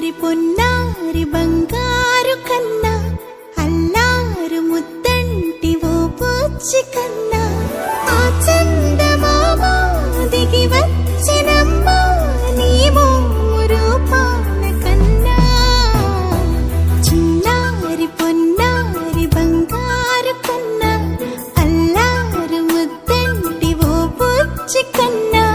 చిన్నారి పొన్నారి బంగారు కన్నా అల్లారు ముద్దంటి ఓ పూచి కన్నా ఆ చందమామ దిగి వచ్చినమ్మా నీ రూపాల కన్నా చిన్నారి పొన్నారి బంగారు కన్నా అల్లారు ముద్దంటి ఓ పూచి కన్నా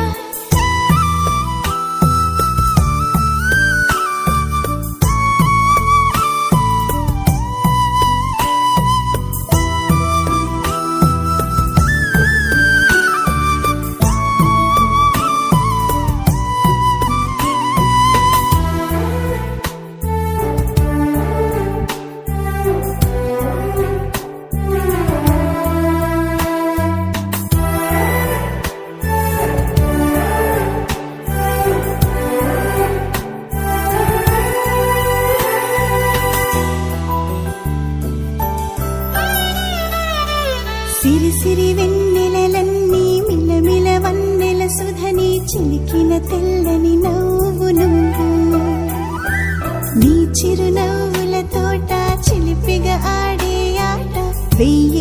సిరి సిరి వెన్నెలలన్నీ మిలమిల వన్నెల సుధని చిలికిన తెల్లని నవ్వు నువ్వు నీ చిరునవ్వుల తోట చిలిపిగా ఆడే ఆట వెయ్యి